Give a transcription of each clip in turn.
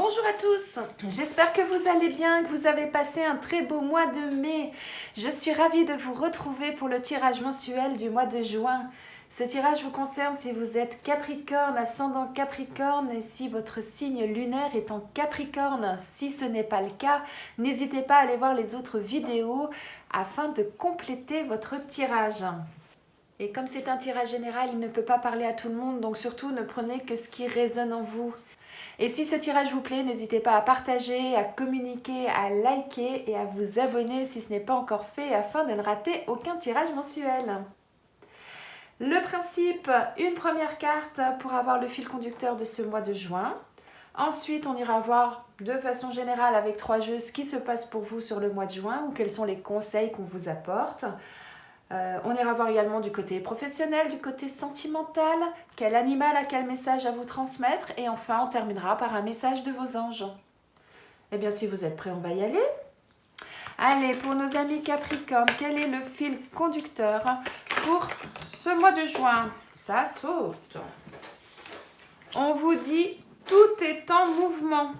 Bonjour à tous, j'espère que vous allez bien, que vous avez passé un très beau mois de mai. Je suis ravie de vous retrouver pour le tirage mensuel du mois de juin. Ce tirage vous concerne si vous êtes Capricorne, ascendant Capricorne et si votre signe lunaire est en Capricorne. Si ce n'est pas le cas, n'hésitez pas à aller voir les autres vidéos afin de compléter votre tirage. Et comme c'est un tirage général, il ne peut pas parler à tout le monde, donc surtout ne prenez que ce qui résonne en vous. Et si ce tirage vous plaît, n'hésitez pas à partager, à communiquer, à liker et à vous abonner si ce n'est pas encore fait afin de ne rater aucun tirage mensuel. Le principe, une première carte pour avoir le fil conducteur de ce mois de juin. Ensuite, on ira voir de façon générale avec 3 jeux ce qui se passe pour vous sur le mois de juin ou quels sont les conseils qu'on vous apporte. On ira voir également du côté professionnel, du côté sentimental, quel animal a quel message à vous transmettre. Et enfin, on terminera par un message de vos anges. Eh bien, si vous êtes prêts, on va y aller. Allez, pour nos amis Capricorne, quel est le fil conducteur pour ce mois de juin? Ça saute. On vous dit, tout est en mouvement.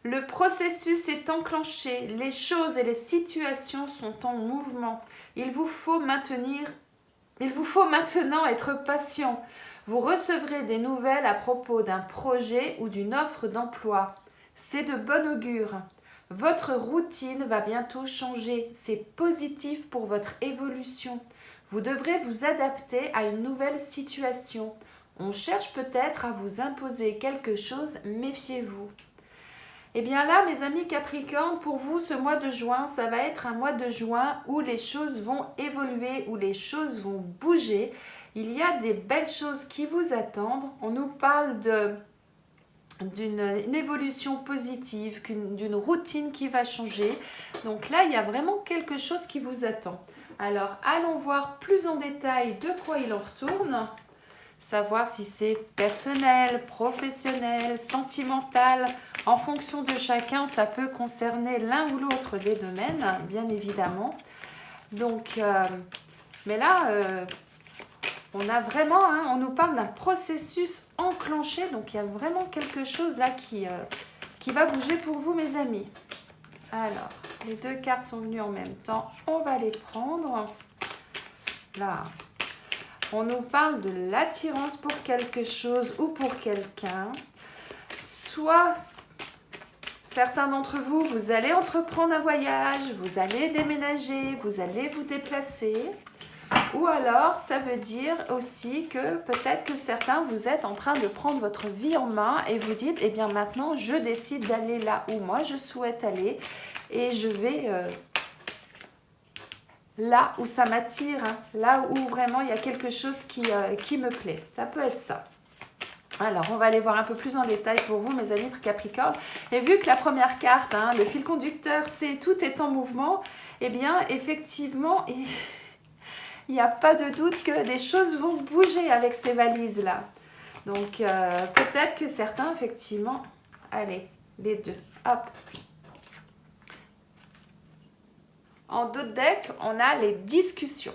Le processus est enclenché, les choses et les situations sont en mouvement. Il vous faut maintenant être patient. Vous recevrez des nouvelles à propos d'un projet ou d'une offre d'emploi. C'est de bon augure. Votre routine va bientôt changer. C'est positif pour votre évolution. Vous devrez vous adapter à une nouvelle situation. On cherche peut-être à vous imposer quelque chose, méfiez-vous. Eh bien là, mes amis Capricorne, pour vous, ce mois de juin, ça va être un mois de juin où les choses vont évoluer, où les choses vont bouger. Il y a des belles choses qui vous attendent. On nous parle d'une évolution positive, d'une routine qui va changer. Donc là, il y a vraiment quelque chose qui vous attend. Alors, allons voir plus en détail de quoi il en retourne. Savoir si c'est personnel, professionnel, sentimental. En fonction de chacun, ça peut concerner l'un ou l'autre des domaines, bien évidemment. Donc, mais là, on a vraiment, on nous parle d'un processus enclenché. Donc, il y a vraiment quelque chose là qui va bouger pour vous, mes amis. Alors, les 2 cartes sont venues en même temps. On va les prendre. Là. On nous parle de l'attirance pour quelque chose ou pour quelqu'un. Soit certains d'entre vous, vous allez entreprendre un voyage, vous allez déménager, vous allez vous déplacer. Ou alors, ça veut dire aussi que peut-être que certains, vous êtes en train de prendre votre vie en main et vous dites, eh bien maintenant, je décide d'aller là où moi je souhaite aller et je vais... là où ça m'attire, là où vraiment il y a quelque chose qui me plaît. Ça peut être ça. Alors, on va aller voir un peu plus en détail pour vous, mes amis Capricorne. Et vu que la première carte, le fil conducteur, c'est tout est en mouvement, eh bien, effectivement, il n'y a pas de doute que des choses vont bouger avec ces valises-là. Donc, peut-être que certains, effectivement... Allez, les 2. Hop. En dos de deck, on a les discussions.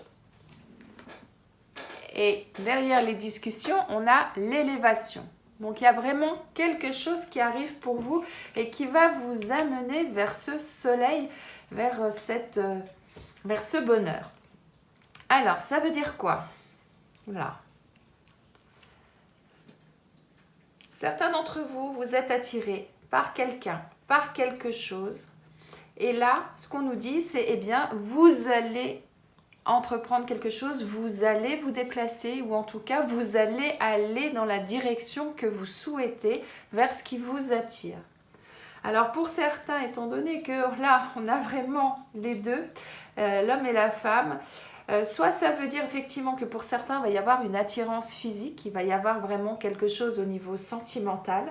Et derrière les discussions, on a l'élévation. Donc, il y a vraiment quelque chose qui arrive pour vous et qui va vous amener vers ce soleil, vers ce bonheur. Alors, ça veut dire quoi? Là. Certains d'entre vous, vous êtes attirés par quelqu'un, par quelque chose. Et là, ce qu'on nous dit, c'est, eh bien, vous allez entreprendre quelque chose, vous allez vous déplacer ou en tout cas, vous allez aller dans la direction que vous souhaitez, vers ce qui vous attire. Alors, pour certains, étant donné que là, on a vraiment les deux, l'homme et la femme, soit ça veut dire effectivement que pour certains, il va y avoir une attirance physique, il va y avoir vraiment quelque chose au niveau sentimental,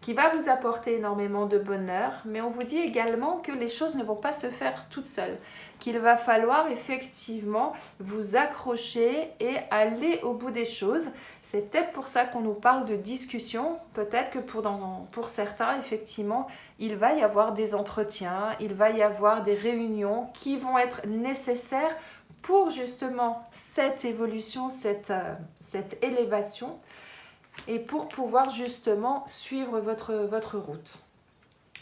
qui va vous apporter énormément de bonheur, mais on vous dit également que les choses ne vont pas se faire toutes seules, qu'il va falloir effectivement vous accrocher et aller au bout des choses. C'est peut-être pour ça qu'on nous parle de discussion, peut-être que pour certains, effectivement, il va y avoir des entretiens, il va y avoir des réunions qui vont être nécessaires pour justement cette évolution, cette élévation, et pour pouvoir justement suivre votre route.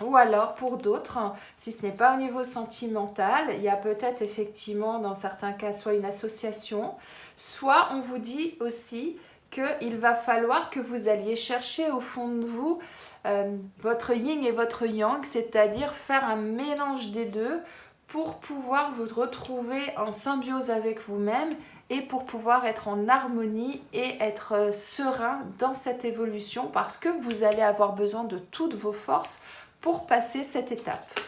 Ou alors pour d'autres, si ce n'est pas au niveau sentimental, il y a peut-être effectivement dans certains cas soit une association, soit on vous dit aussi qu'il va falloir que vous alliez chercher au fond de vous votre yin et votre yang, c'est-à-dire faire un mélange des deux pour pouvoir vous retrouver en symbiose avec vous-même et pour pouvoir être en harmonie et être serein dans cette évolution parce que vous allez avoir besoin de toutes vos forces pour passer cette étape.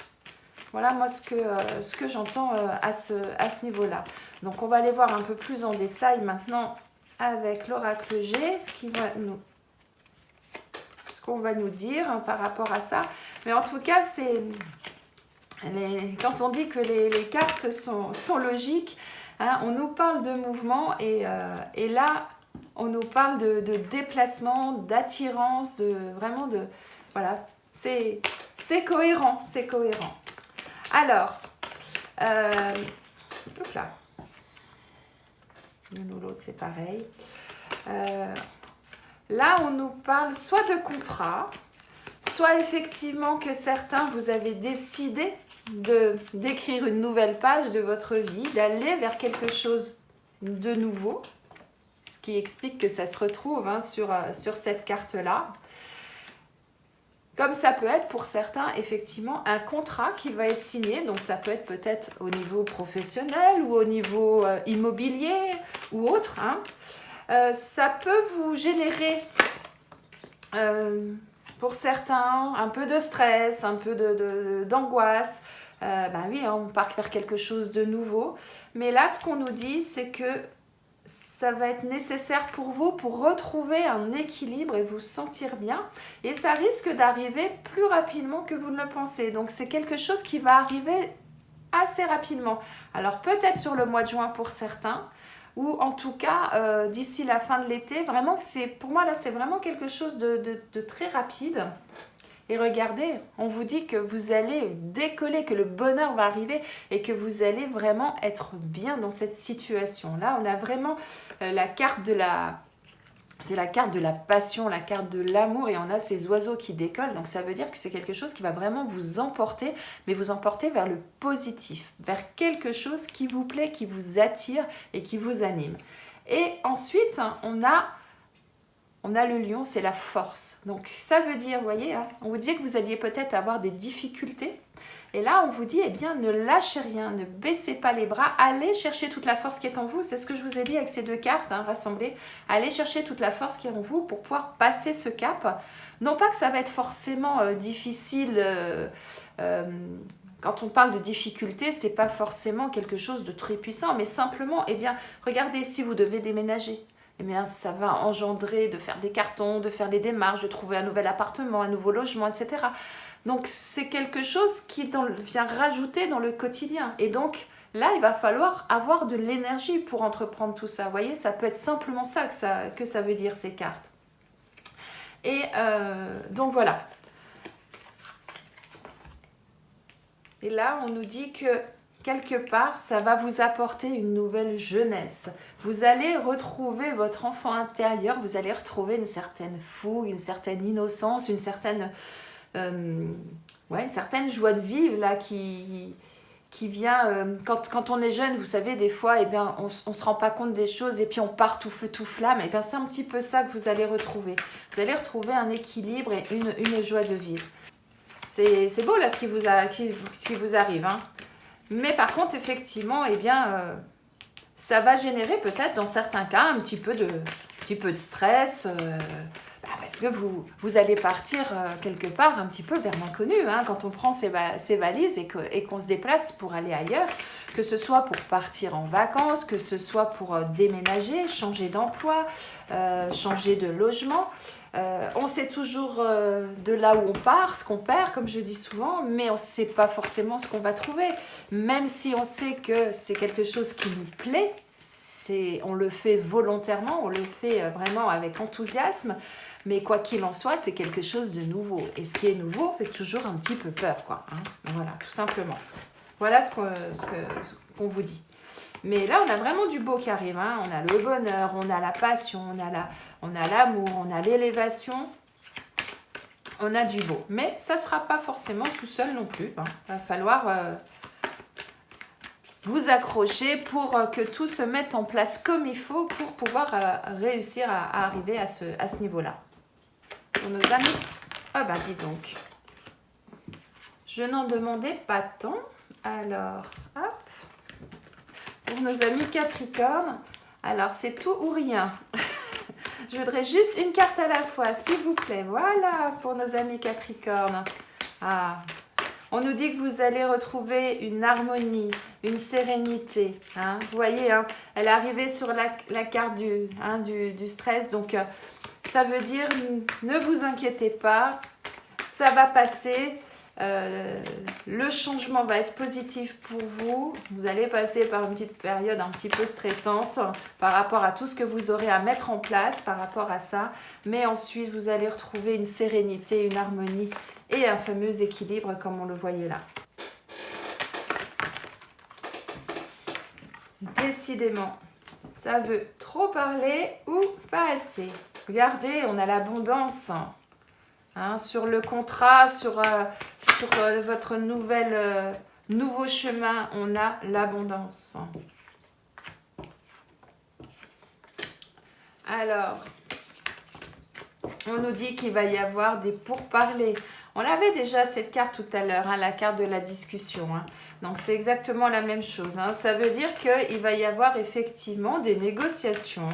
Voilà moi ce que j'entends à ce niveau-là. Donc on va aller voir un peu plus en détail maintenant avec l'oracle G, ce qu'on va nous dire par rapport à ça. Mais en tout cas, quand on dit que les cartes sont logiques, hein, on nous parle de mouvement et là, on nous parle de déplacement, d'attirance, vraiment de... Voilà, c'est cohérent, c'est cohérent. Alors, hop là. L'une ou l'autre, c'est pareil. Là, on nous parle soit de contrat, soit effectivement que certains, vous avez décidé d'écrire une nouvelle page de votre vie, d'aller vers quelque chose de nouveau, ce qui explique que ça se retrouve hein, sur cette carte-là. Comme ça peut être pour certains, effectivement, un contrat qui va être signé. Donc, ça peut être peut-être au niveau professionnel ou au niveau immobilier ou autre. Hein. Ça peut vous générer, pour certains, un peu de stress, un peu d'angoisse. Oui, hein, on part vers quelque chose de nouveau. Mais là, ce qu'on nous dit, c'est que ça va être nécessaire pour vous pour retrouver un équilibre et vous sentir bien. Et ça risque d'arriver plus rapidement que vous ne le pensez. Donc, c'est quelque chose qui va arriver assez rapidement. Alors, peut-être sur le mois de juin pour certains, ou en tout cas, d'ici la fin de l'été. Vraiment, pour moi, là, c'est vraiment quelque chose de très rapide. Et regardez, on vous dit que vous allez décoller, que le bonheur va arriver et que vous allez vraiment être bien dans cette situation-là. On a vraiment la carte de la... C'est la carte de la passion, la carte de l'amour et on a ces oiseaux qui décollent. Donc ça veut dire que c'est quelque chose qui va vraiment vous emporter, mais vous emporter vers le positif, vers quelque chose qui vous plaît, qui vous attire et qui vous anime. Et ensuite, on a le lion, c'est la force. Donc ça veut dire, vous voyez, hein, on vous dit que vous alliez peut-être avoir des difficultés. Et là, on vous dit, eh bien, ne lâchez rien, ne baissez pas les bras. Allez chercher toute la force qui est en vous. C'est ce que je vous ai dit avec ces deux cartes hein, rassemblées. Allez chercher toute la force qui est en vous pour pouvoir passer ce cap. Non pas que ça va être forcément difficile. Quand on parle de difficulté, c'est pas forcément quelque chose de très puissant. Mais simplement, eh bien, regardez, si vous devez déménager. Eh bien, ça va engendrer de faire des cartons, de faire les démarches, de trouver un nouvel appartement, un nouveau logement, etc. Donc, c'est quelque chose qui vient rajouter dans le quotidien. Et donc, là, il va falloir avoir de l'énergie pour entreprendre tout ça. Vous voyez, ça peut être simplement ça que ça veut dire, ces cartes. Et donc, voilà. Et là, on nous dit que quelque part, ça va vous apporter une nouvelle jeunesse. Vous allez retrouver votre enfant intérieur, vous allez retrouver une certaine fougue, une certaine innocence, une certaine joie de vivre là, qui vient... quand on est jeune, vous savez, des fois, eh bien, on ne se rend pas compte des choses et puis on part tout feu, tout flamme. Eh bien, c'est un petit peu ça que vous allez retrouver. Vous allez retrouver un équilibre et une joie de vivre. C'est beau là ce qui vous arrive, hein. Mais par contre, effectivement, eh bien, ça va générer peut-être dans certains cas un petit peu de stress, parce que vous allez partir quelque part un petit peu vers l'inconnu. Hein, quand on prend ses valises et qu'on se déplace pour aller ailleurs, que ce soit pour partir en vacances, que ce soit pour déménager, changer d'emploi, changer de logement. On sait toujours de là où on part, ce qu'on perd, comme je dis souvent, mais on ne sait pas forcément ce qu'on va trouver. Même si on sait que c'est quelque chose qui nous plaît, on le fait volontairement, on le fait vraiment avec enthousiasme, mais quoi qu'il en soit, c'est quelque chose de nouveau. Et ce qui est nouveau fait toujours un petit peu peur, quoi. Hein, voilà, tout simplement. Voilà ce qu'on vous dit. Mais là, on a vraiment du beau qui arrive. Hein. On a le bonheur, on a la passion, on a l'amour, on a l'élévation. on a du beau. Mais ça ne sera pas forcément tout seul non plus. Hein. Il va falloir vous accrocher pour que tout se mette en place comme il faut pour pouvoir réussir à arriver à ce niveau-là. Pour nos amis, ah bah dis donc, je n'en demandais pas tant. Alors, hop, pour nos amis Capricorne, alors c'est tout ou rien. Je voudrais juste une carte à la fois, s'il vous plaît. Voilà, pour nos amis Capricorne. Ah, on nous dit que vous allez retrouver une harmonie, une sérénité. Hein. Vous voyez, hein, elle est arrivée sur la carte du stress. Donc, ça veut dire, ne vous inquiétez pas, ça va passer. Le changement va être positif pour vous. Vous allez passer par une petite période un petit peu stressante par rapport à tout ce que vous aurez à mettre en place par rapport à ça. Mais ensuite, vous allez retrouver une sérénité, une harmonie et un fameux équilibre comme on le voyait là. Décidément, ça veut trop parler ou pas assez. Regardez, on a l'abondance. Hein, sur le contrat, sur votre nouveau chemin, on a l'abondance. Alors, on nous dit qu'il va y avoir des pourparlers. On avait déjà cette carte tout à l'heure, hein, la carte de la discussion. Hein. Donc, c'est exactement la même chose. Hein. Ça veut dire qu'il va y avoir effectivement des négociations.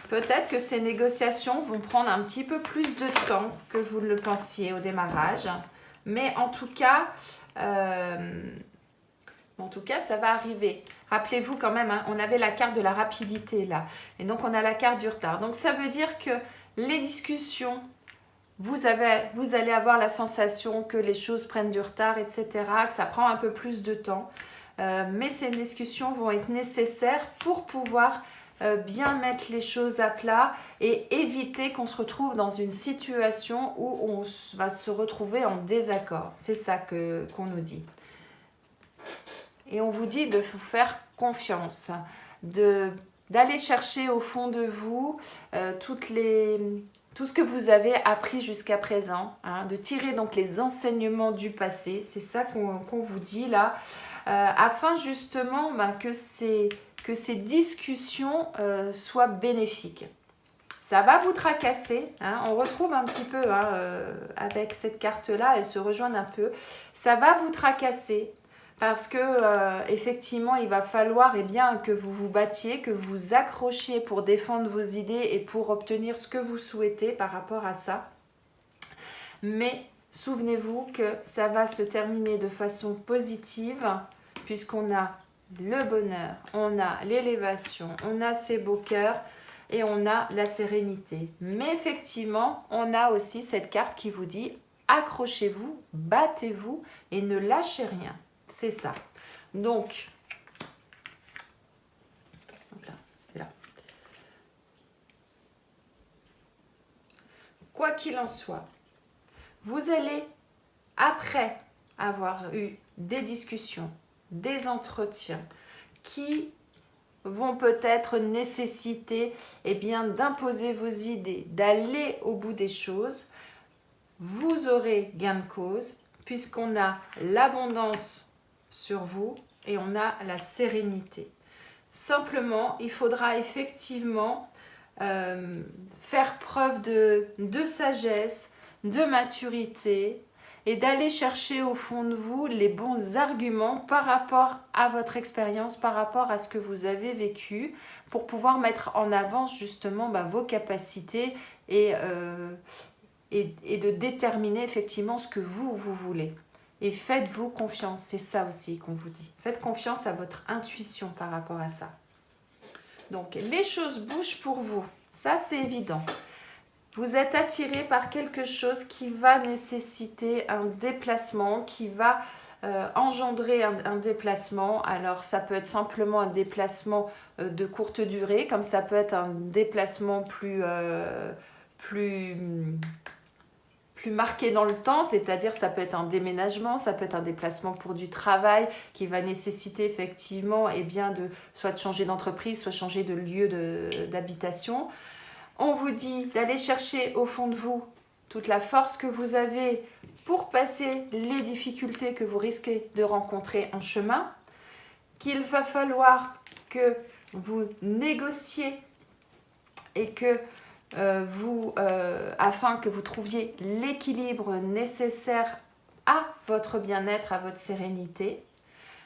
Peut-être que ces négociations vont prendre un petit peu plus de temps que vous le pensiez au démarrage. Mais en tout cas, ça va arriver. Rappelez-vous quand même, hein, on avait la carte de la rapidité là. Et donc, on a la carte du retard. Donc, ça veut dire que les discussions, vous allez avoir la sensation que les choses prennent du retard, etc. Que ça prend un peu plus de temps. Mais ces discussions vont être nécessaires pour pouvoir bien mettre les choses à plat et éviter qu'on se retrouve dans une situation où on va se retrouver en désaccord. C'est ça qu'on nous dit. Et on vous dit de vous faire confiance, d'aller chercher au fond de vous tout ce que vous avez appris jusqu'à présent, hein, de tirer donc les enseignements du passé, c'est ça qu'on vous dit là, afin justement que ces discussions soient bénéfiques. Ça va vous tracasser, hein, on retrouve un petit peu avec cette carte-là, elles se rejoignent un peu. Ça va vous tracasser parce que effectivement, il va falloir que vous vous battiez, que vous vous accrochiez pour défendre vos idées et pour obtenir ce que vous souhaitez par rapport à ça. Mais souvenez-vous que ça va se terminer de façon positive puisqu'on a le bonheur, on a l'élévation, on a ces beaux cœurs et on a la sérénité. Mais effectivement, on a aussi cette carte qui vous dit accrochez-vous, battez-vous et ne lâchez rien. C'est ça. Donc, c'est là. Quoi qu'il en soit, vous allez, après avoir eu des discussions, des entretiens qui vont peut-être nécessiter d'imposer vos idées, d'aller au bout des choses, vous aurez gain de cause puisqu'on a l'abondance sur vous et on a la sérénité. Simplement, il faudra effectivement faire preuve de sagesse, de maturité et d'aller chercher au fond de vous les bons arguments par rapport à votre expérience, par rapport à ce que vous avez vécu, pour pouvoir mettre en avant justement vos capacités et de déterminer effectivement ce que vous voulez. Et faites-vous confiance, c'est ça aussi qu'on vous dit. Faites confiance à votre intuition par rapport à ça. Donc, les choses bougent pour vous, ça c'est évident. Vous êtes attiré par quelque chose qui va nécessiter un déplacement, qui va engendrer un déplacement. Alors, ça peut être simplement un déplacement de courte durée, comme ça peut être un déplacement plus marqué dans le temps, c'est-à-dire ça peut être un déménagement, ça peut être un déplacement pour du travail qui va nécessiter effectivement soit de changer d'entreprise, soit changer de lieu d'habitation. On vous dit d'aller chercher au fond de vous toute la force que vous avez pour passer les difficultés que vous risquez de rencontrer en chemin, qu'il va falloir que vous négociez et que afin que vous trouviez l'équilibre nécessaire à votre bien-être, à votre sérénité.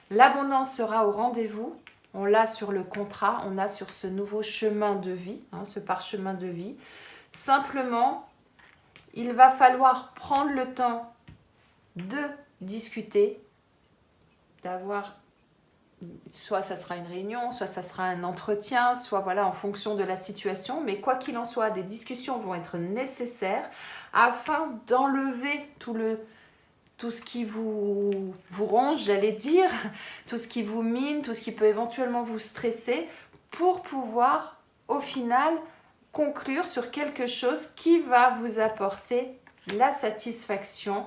L'abondance sera au rendez-vous. On l'a sur le contrat, on a sur ce nouveau chemin de vie, ce parchemin de vie. Simplement, il va falloir prendre le temps de discuter, d'avoir, soit ça sera une réunion, soit ça sera un entretien, soit voilà en fonction de la situation, mais quoi qu'il en soit, des discussions vont être nécessaires afin d'enlever tout ce qui vous ronge, j'allais dire, tout ce qui vous mine, tout ce qui peut éventuellement vous stresser, pour pouvoir, au final, conclure sur quelque chose qui va vous apporter la satisfaction,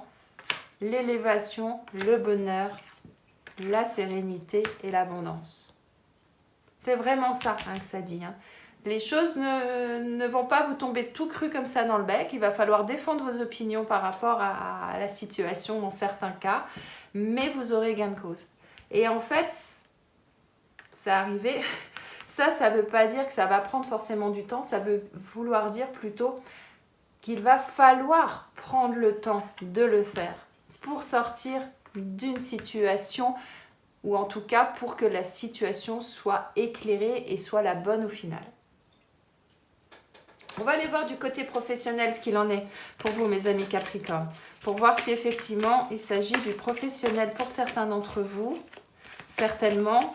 l'élévation, le bonheur, la sérénité et l'abondance. C'est vraiment ça que ça dit. Les choses ne vont pas vous tomber tout cru comme ça dans le bec. Il va falloir défendre vos opinions par rapport à la situation dans certains cas, mais vous aurez gain de cause. Et en fait, ça arrivait. Ça ne veut pas dire que ça va prendre forcément du temps. Ça veut vouloir dire plutôt qu'il va falloir prendre le temps de le faire pour sortir d'une situation, ou en tout cas pour que la situation soit éclairée et soit la bonne au final. On va aller voir du côté professionnel ce qu'il en est pour vous, mes amis Capricorne, pour voir si effectivement il s'agit du professionnel pour certains d'entre vous, certainement.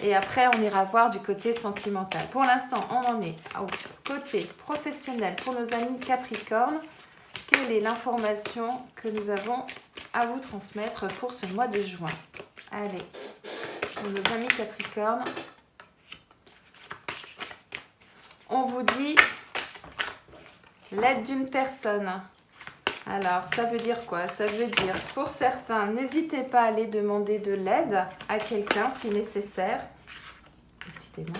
Et après, on ira voir du côté sentimental. Pour l'instant, on en est au côté professionnel pour nos amis Capricorne. Quelle est l'information que nous avons à vous transmettre pour ce mois de juin? Allez, pour nos amis Capricorne, on vous dit l'aide d'une personne. Alors, ça veut dire quoi? Ça veut dire, pour certains, n'hésitez pas à aller demander de l'aide à quelqu'un si nécessaire. Décidément.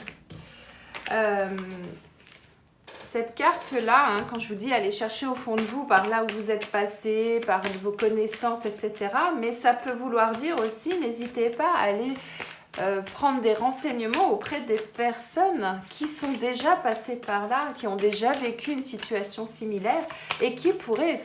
Cette carte-là, quand je vous dis aller chercher au fond de vous, par là où vous êtes passé, par vos connaissances, etc. Mais ça peut vouloir dire aussi, n'hésitez pas à aller prendre des renseignements auprès des personnes qui sont déjà passées par là, qui ont déjà vécu une situation similaire et qui pourraient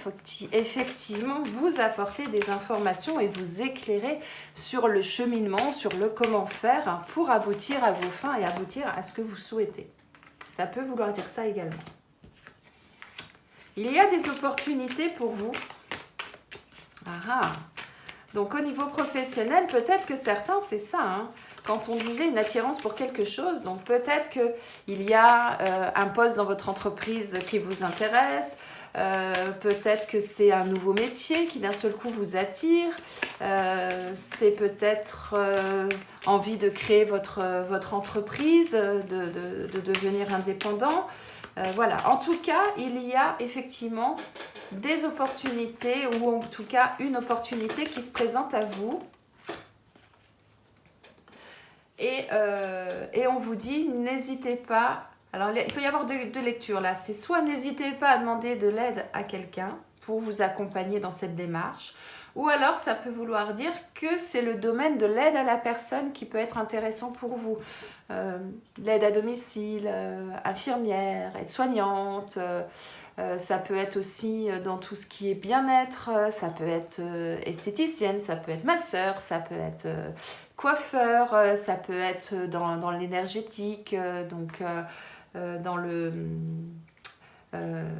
effectivement vous apporter des informations et vous éclairer sur le cheminement, sur le comment faire pour aboutir à vos fins et aboutir à ce que vous souhaitez. Ça peut vouloir dire ça également. Il y a des opportunités pour vous. Donc au niveau professionnel, peut-être que certains, c'est ça. Quand on disait une attirance pour quelque chose, donc peut-être qu'il y a un poste dans votre entreprise qui vous intéresse, peut-être que c'est un nouveau métier qui d'un seul coup vous attire, c'est peut-être envie de créer votre entreprise, de devenir indépendant. Voilà, en tout cas, il y a effectivement des opportunités, ou en tout cas une opportunité qui se présente à vous. Et on vous dit, n'hésitez pas. Alors, il peut y avoir deux lectures là. C'est soit n'hésitez pas à demander de l'aide à quelqu'un pour vous accompagner dans cette démarche, ou alors ça peut vouloir dire que c'est le domaine de l'aide à la personne qui peut être intéressant pour vous. L'aide à domicile, infirmière, aide-soignante, ça peut être aussi dans tout ce qui est bien-être, ça peut être esthéticienne, ça peut être masseur, ça peut être coiffeur, ça peut être dans l'énergétique, donc dans le...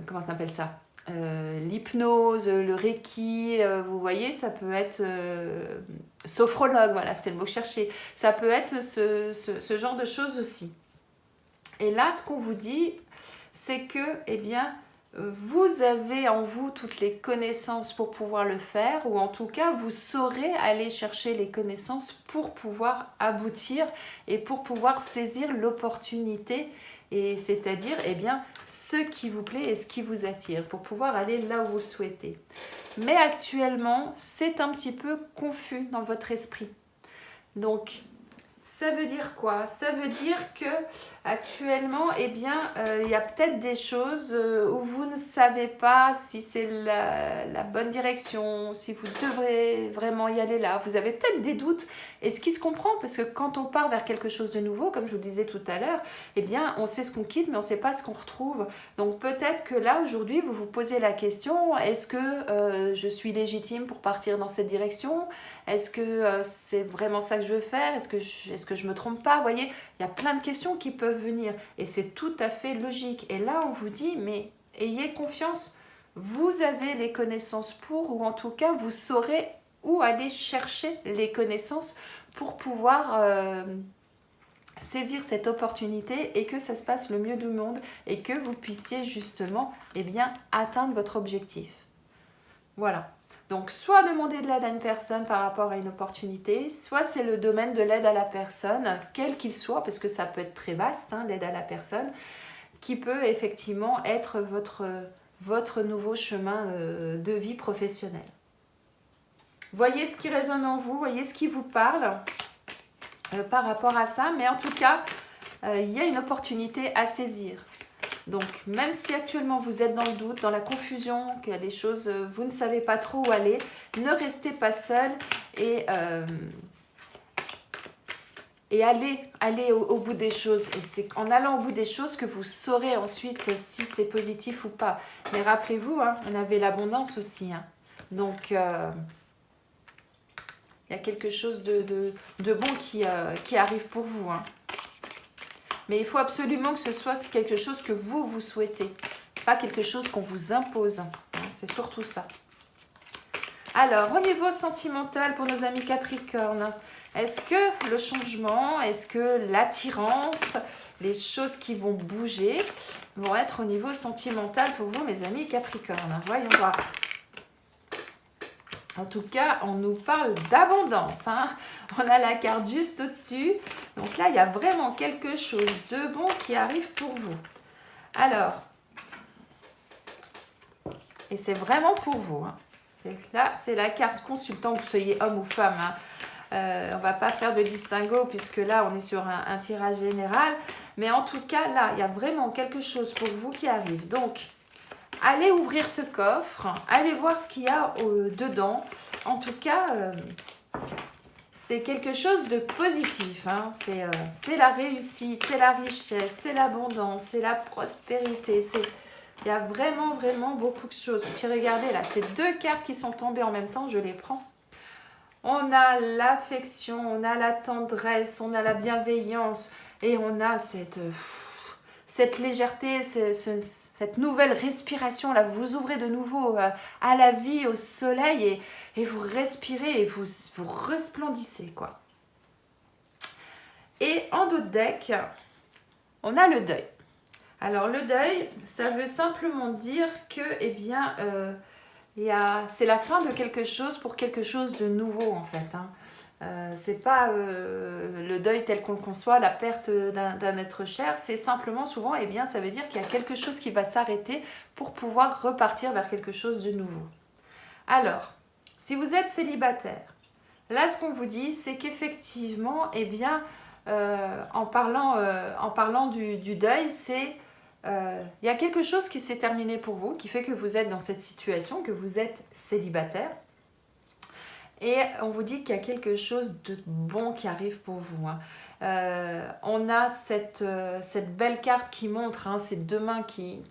comment ça s'appelle ça? L'hypnose, le reiki, vous voyez, ça peut être sophrologue, voilà, c'était le mot que je cherchais. Ça peut être ce genre de choses aussi. Et là, ce qu'on vous dit, c'est que, eh bien, vous avez en vous toutes les connaissances pour pouvoir le faire, ou en tout cas, vous saurez aller chercher les connaissances pour pouvoir aboutir et pour pouvoir saisir l'opportunité, et c'est-à-dire, eh bien, ce qui vous plaît et ce qui vous attire, pour pouvoir aller là où vous souhaitez. Mais actuellement, c'est un petit peu confus dans votre esprit. Donc, Ça veut dire quoi? Ça veut dire que actuellement, eh bien, il y a peut-être des choses où vous ne savez pas si c'est la bonne direction, si vous devrez vraiment y aller là. Vous avez peut-être des doutes. Et ce qui se comprend, parce que quand on part vers quelque chose de nouveau, comme je vous disais tout à l'heure, eh bien, on sait ce qu'on quitte, mais on ne sait pas ce qu'on retrouve. Donc peut-être que là, aujourd'hui, vous vous posez la question, est-ce que je suis légitime pour partir dans cette direction? Est-ce que c'est vraiment ça que je veux faire? Est-ce que je me trompe pas? Vous voyez, il y a plein de questions qui peuvent venir et c'est tout à fait logique. Et là, on vous dit, mais ayez confiance. Vous avez les connaissances pour, ou en tout cas, vous saurez où aller chercher les connaissances pour pouvoir saisir cette opportunité et que ça se passe le mieux du monde et que vous puissiez justement eh bien, atteindre votre objectif. Voilà. Donc, soit demander de l'aide à une personne par rapport à une opportunité, soit c'est le domaine de l'aide à la personne, quel qu'il soit, parce que ça peut être très vaste, hein, l'aide à la personne, qui peut effectivement être votre nouveau chemin de vie professionnelle. Voyez ce qui résonne en vous, voyez ce qui vous parle par rapport à ça, mais en tout cas, il y a une opportunité à saisir. Donc, même si actuellement vous êtes dans le doute, dans la confusion, qu'il y a des choses, vous ne savez pas trop où aller, ne restez pas seul et allez au bout des choses. Et c'est en allant au bout des choses que vous saurez ensuite si c'est positif ou pas. Mais rappelez-vous, hein, on avait l'abondance aussi. Hein. Donc, il y a quelque chose de bon qui arrive pour vous. Hein. Mais il faut absolument que ce soit quelque chose que vous souhaitez. Pas quelque chose qu'on vous impose. C'est surtout ça. Alors, au niveau sentimental pour nos amis Capricorne, est-ce que le changement, est-ce que l'attirance, les choses qui vont bouger vont être au niveau sentimental pour vous, mes amis Capricorne? Voyons voir. En tout cas, on nous parle d'abondance. Hein. On a la carte juste au-dessus. Donc là, il y a vraiment quelque chose de bon qui arrive pour vous. Alors, et c'est vraiment pour vous. Hein. Là, c'est la carte consultant, que vous soyez homme ou femme. Hein. On ne va pas faire de distinguo puisque là, on est sur un tirage général. Mais en tout cas, là, il y a vraiment quelque chose pour vous qui arrive. Donc, allez ouvrir ce coffre, allez voir ce qu'il y a dedans. En tout cas, c'est quelque chose de positif. Hein. C'est la réussite, c'est la richesse, c'est l'abondance, c'est la prospérité. Il y a vraiment, vraiment beaucoup de choses. Puis regardez là, ces deux cartes qui sont tombées en même temps, je les prends. On a l'affection, on a la tendresse, on a la bienveillance et on a cette légèreté, cette nouvelle respiration, là, vous vous ouvrez de nouveau à la vie, au soleil, et vous respirez et vous resplendissez, quoi. Et en dos de deck, on a le deuil. Alors, le deuil, ça veut simplement dire que, eh bien, c'est la fin de quelque chose pour quelque chose de nouveau, en fait, hein. C'est pas le deuil tel qu'on le conçoit, la perte d'un être cher, c'est simplement souvent, eh bien, ça veut dire qu'il y a quelque chose qui va s'arrêter pour pouvoir repartir vers quelque chose de nouveau. Alors, si vous êtes célibataire, là, ce qu'on vous dit, c'est qu'effectivement, eh bien, en parlant du deuil, c'est il y a quelque chose qui s'est terminé pour vous, qui fait que vous êtes dans cette situation, que vous êtes célibataire. Et on vous dit qu'il y a quelque chose de bon qui arrive pour vous. Hein. On a cette belle carte qui montre ces deux mains qui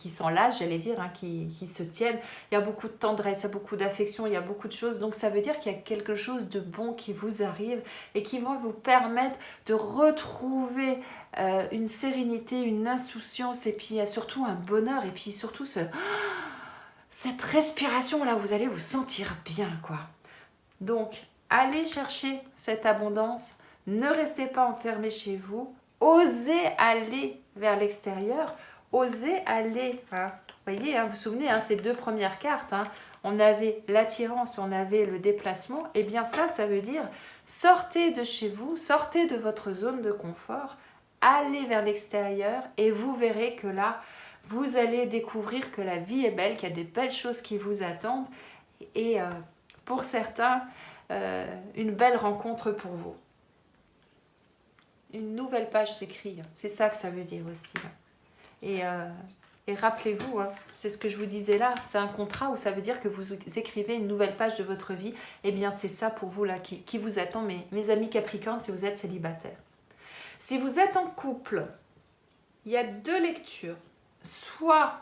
s'enlacent, j'allais dire, hein, qui se tiennent. Il y a beaucoup de tendresse, il y a beaucoup d'affection, il y a beaucoup de choses. Donc ça veut dire qu'il y a quelque chose de bon qui vous arrive et qui va vous permettre de retrouver une sérénité, une insouciance et puis surtout un bonheur et puis surtout cette respiration là, vous allez vous sentir bien, quoi. Donc, allez chercher cette abondance, ne restez pas enfermés chez vous, osez aller vers l'extérieur, osez aller, hein. Vous voyez, hein, vous vous souvenez, hein, ces deux premières cartes, hein, on avait l'attirance, on avait le déplacement, et bien ça veut dire sortez de chez vous, sortez de votre zone de confort, allez vers l'extérieur et vous verrez que là, vous allez découvrir que la vie est belle, qu'il y a des belles choses qui vous attendent et pour certains, une belle rencontre pour vous. une nouvelle page s'écrit. C'est ça que ça veut dire aussi. Et rappelez-vous, hein, c'est ce que je vous disais là, c'est un contrat où ça veut dire que vous écrivez une nouvelle page de votre vie. Eh bien, c'est ça pour vous là qui vous attend, mes amis Capricorne, si vous êtes célibataire. Si vous êtes en couple, il y a deux lectures. Soit,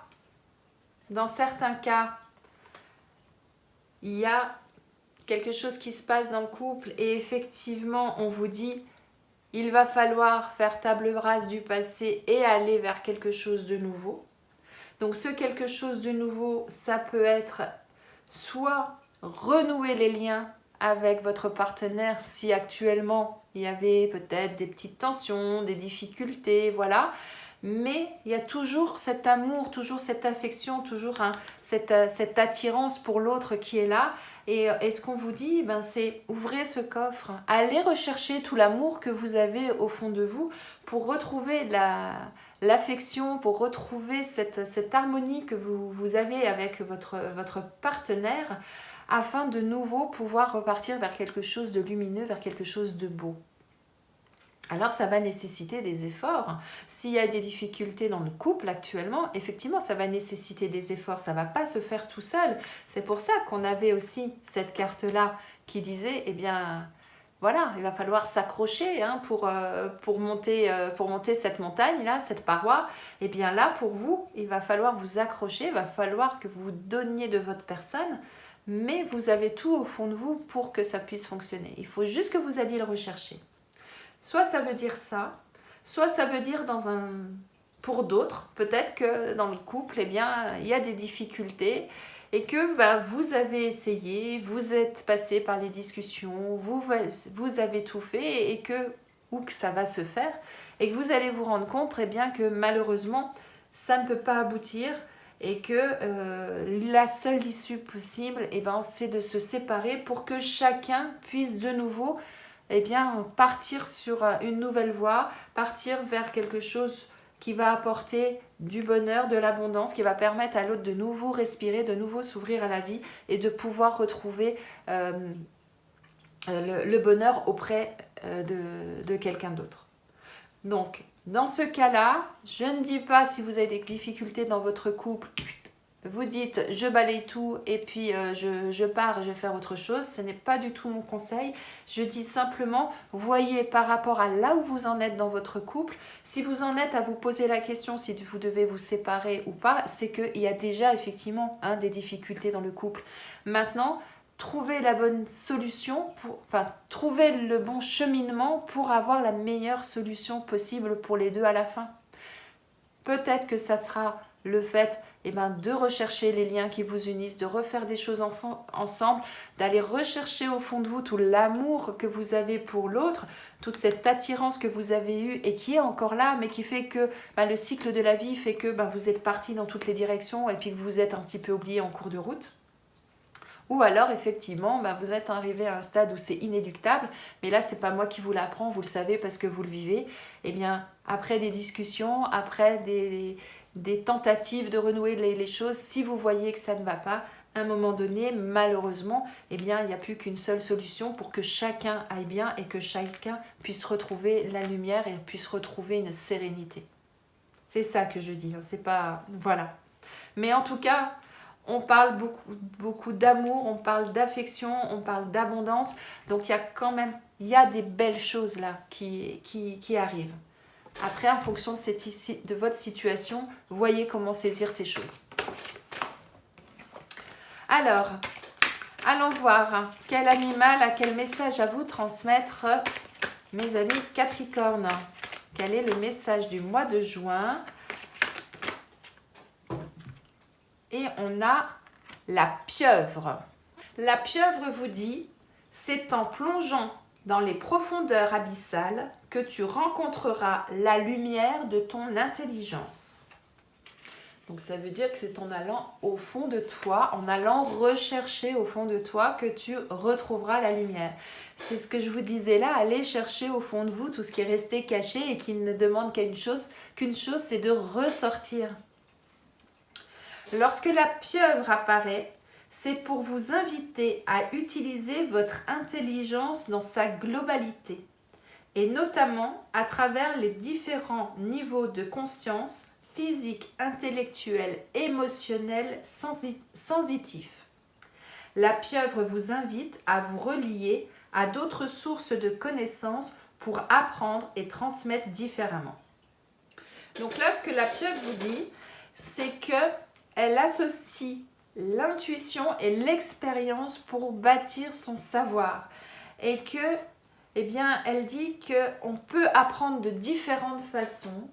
dans certains cas, il y a quelque chose qui se passe dans le couple et effectivement, on vous dit, il va falloir faire table rase du passé et aller vers quelque chose de nouveau. Donc ce quelque chose de nouveau, ça peut être soit renouer les liens avec votre partenaire si actuellement il y avait peut-être des petites tensions, des difficultés, voilà. Mais il y a toujours cet amour, toujours cette affection, toujours cette attirance pour l'autre qui est là. Et ce qu'on vous dit, c'est ouvrez ce coffre, allez rechercher tout l'amour que vous avez au fond de vous pour retrouver l'affection, pour retrouver cette harmonie que vous avez avec votre partenaire, afin de nouveau pouvoir repartir vers quelque chose de lumineux, vers quelque chose de beau. Alors ça va nécessiter des efforts. S'il y a des difficultés dans le couple actuellement, effectivement ça va nécessiter des efforts, ça ne va pas se faire tout seul. C'est pour ça qu'on avait aussi cette carte-là qui disait, eh bien voilà, il va falloir s'accrocher pour monter cette montagne-là, cette paroi. Et bien là, pour vous, il va falloir vous accrocher, il va falloir que vous donniez de votre personne, mais vous avez tout au fond de vous pour que ça puisse fonctionner. Il faut juste que vous alliez le rechercher. Soit ça veut dire ça, soit ça veut dire pour d'autres, peut-être que dans le couple, eh bien, il y a des difficultés et que vous avez essayé, vous êtes passé par les discussions, vous avez tout fait ou que ça va se faire et que vous allez vous rendre compte eh bien, que malheureusement, ça ne peut pas aboutir et que la seule issue possible, eh ben, c'est de se séparer pour que chacun puisse de nouveau eh bien, partir sur une nouvelle voie, partir vers quelque chose qui va apporter du bonheur, de l'abondance, qui va permettre à l'autre de nouveau respirer, de nouveau s'ouvrir à la vie et de pouvoir retrouver le bonheur auprès de quelqu'un d'autre. Donc, dans ce cas-là, je ne dis pas si vous avez des difficultés dans votre couple, vous dites je balaye tout et puis je pars et je vais faire autre chose. Ce n'est pas du tout mon conseil. Je dis simplement, voyez par rapport à là où vous en êtes dans votre couple. Si vous en êtes à vous poser la question si vous devez vous séparer ou pas, c'est qu'il y a déjà effectivement des difficultés dans le couple. Maintenant, trouvez la bonne solution, trouvez le bon cheminement pour avoir la meilleure solution possible pour les deux à la fin. Peut-être que ça sera le fait de rechercher les liens qui vous unissent, de refaire des choses ensemble, d'aller rechercher au fond de vous tout l'amour que vous avez pour l'autre, toute cette attirance que vous avez eue et qui est encore là, mais qui fait que le cycle de la vie fait que vous êtes partis dans toutes les directions et puis que vous êtes un petit peu oubliés en cours de route. Ou alors, effectivement, vous êtes arrivé à un stade où c'est inéluctable, mais là, c'est pas moi qui vous l'apprends, vous le savez parce que vous le vivez. Eh bien, après des discussions, après des tentatives de renouer les choses, si vous voyez que ça ne va pas, à un moment donné, malheureusement, eh bien, il n'y a plus qu'une seule solution pour que chacun aille bien et que chacun puisse retrouver la lumière et puisse retrouver une sérénité. C'est ça que je dis, c'est pas... Voilà. Mais en tout cas... On parle beaucoup d'amour, on parle d'affection, on parle d'abondance. Donc il y a des belles choses là qui arrivent. Après, en fonction de votre situation, voyez comment saisir ces choses. Alors, allons voir quel animal a quel message à vous transmettre, mes amis Capricorne. Quel est le message du mois de juin ? Et on a la pieuvre. La pieuvre vous dit, c'est en plongeant dans les profondeurs abyssales que tu rencontreras la lumière de ton intelligence. Donc ça veut dire que c'est en allant au fond de toi, en allant rechercher au fond de toi que tu retrouveras la lumière. C'est ce que je vous disais là, allez chercher au fond de vous tout ce qui est resté caché et qui ne demande qu'une chose, c'est de ressortir. Lorsque la pieuvre apparaît, c'est pour vous inviter à utiliser votre intelligence dans sa globalité. et notamment à travers les différents niveaux de conscience physique, intellectuel, émotionnel, sensitif. La pieuvre vous invite à vous relier à d'autres sources de connaissances pour apprendre et transmettre différemment. Donc là, ce que la pieuvre vous dit, c'est qu'elle associe l'intuition et l'expérience pour bâtir son savoir. Et que, eh bien, elle dit qu'on peut apprendre de différentes façons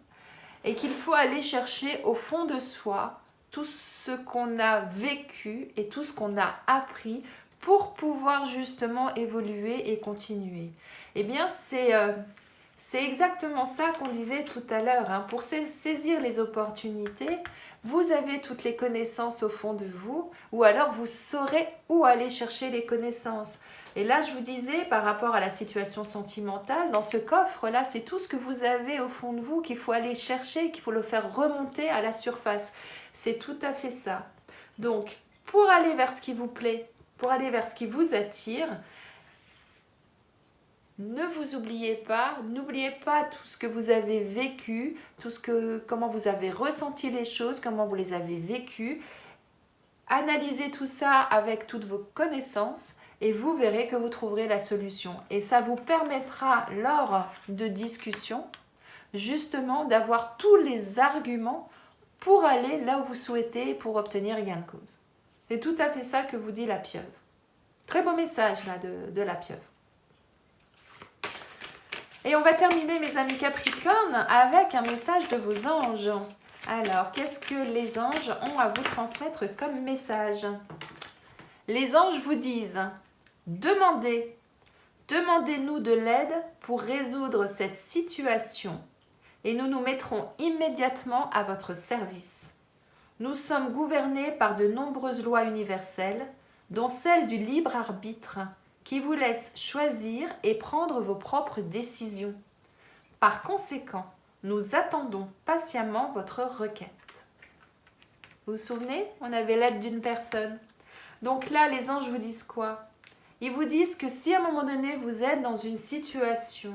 et qu'il faut aller chercher au fond de soi tout ce qu'on a vécu et tout ce qu'on a appris pour pouvoir justement évoluer et continuer. Eh bien, c'est exactement ça qu'on disait tout à l'heure. Hein. Pour saisir les opportunités, vous avez toutes les connaissances au fond de vous, ou alors vous saurez où aller chercher les connaissances. Et là, je vous disais, par rapport à la situation sentimentale, dans ce coffre-là, c'est tout ce que vous avez au fond de vous qu'il faut aller chercher, qu'il faut le faire remonter à la surface. C'est tout à fait ça. Donc, pour aller vers ce qui vous plaît, pour aller vers ce qui vous attire, ne vous oubliez pas, n'oubliez pas tout ce que vous avez vécu, comment vous avez ressenti les choses, comment vous les avez vécues. Analysez tout ça avec toutes vos connaissances et vous verrez que vous trouverez la solution. Et ça vous permettra, lors de discussions, justement d'avoir tous les arguments pour aller là où vous souhaitez pour obtenir gain de cause. C'est tout à fait ça que vous dit la pieuvre. Très beau message là de la pieuvre. Et on va terminer, mes amis Capricorne, avec un message de vos anges. Alors, qu'est-ce que les anges ont à vous transmettre comme message? Les anges vous disent, demandez, demandez-nous de l'aide pour résoudre cette situation et nous nous mettrons immédiatement à votre service. Nous sommes gouvernés par de nombreuses lois universelles, dont celle du libre arbitre, qui vous laisse choisir et prendre vos propres décisions. Par conséquent, nous attendons patiemment votre requête. Vous vous souvenez? On avait l'aide d'une personne. Donc là, les anges vous disent quoi? Ils vous disent que si à un moment donné, vous êtes dans une situation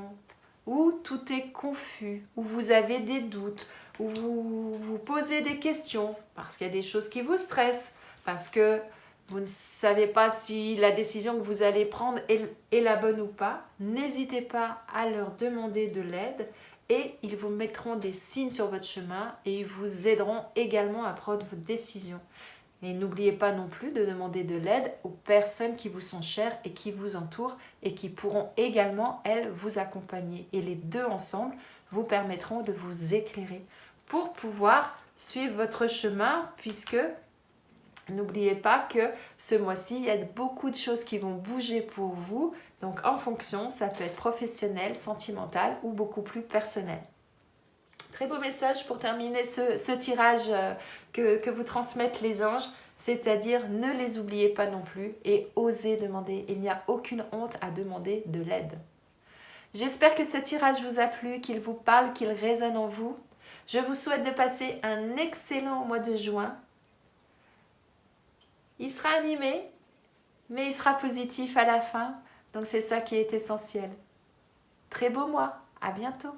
où tout est confus, où vous avez des doutes, où vous vous posez des questions, parce qu'il y a des choses qui vous stressent, parce que vous ne savez pas si la décision que vous allez prendre est la bonne ou pas, n'hésitez pas à leur demander de l'aide et ils vous mettront des signes sur votre chemin et ils vous aideront également à prendre vos décisions. Mais n'oubliez pas non plus de demander de l'aide aux personnes qui vous sont chères et qui vous entourent et qui pourront également, elles, vous accompagner. Et les deux ensemble vous permettront de vous éclairer pour pouvoir suivre votre chemin puisque n'oubliez pas que ce mois-ci, il y a beaucoup de choses qui vont bouger pour vous. Donc en fonction, ça peut être professionnel, sentimental ou beaucoup plus personnel. Très beau message pour terminer ce tirage que vous transmettent les anges, c'est-à-dire ne les oubliez pas non plus et osez demander. Il n'y a aucune honte à demander de l'aide. J'espère que ce tirage vous a plu, qu'il vous parle, qu'il résonne en vous. Je vous souhaite de passer un excellent mois de juin. Il sera animé, mais il sera positif à la fin, donc c'est ça qui est essentiel. Très beau mois, à bientôt.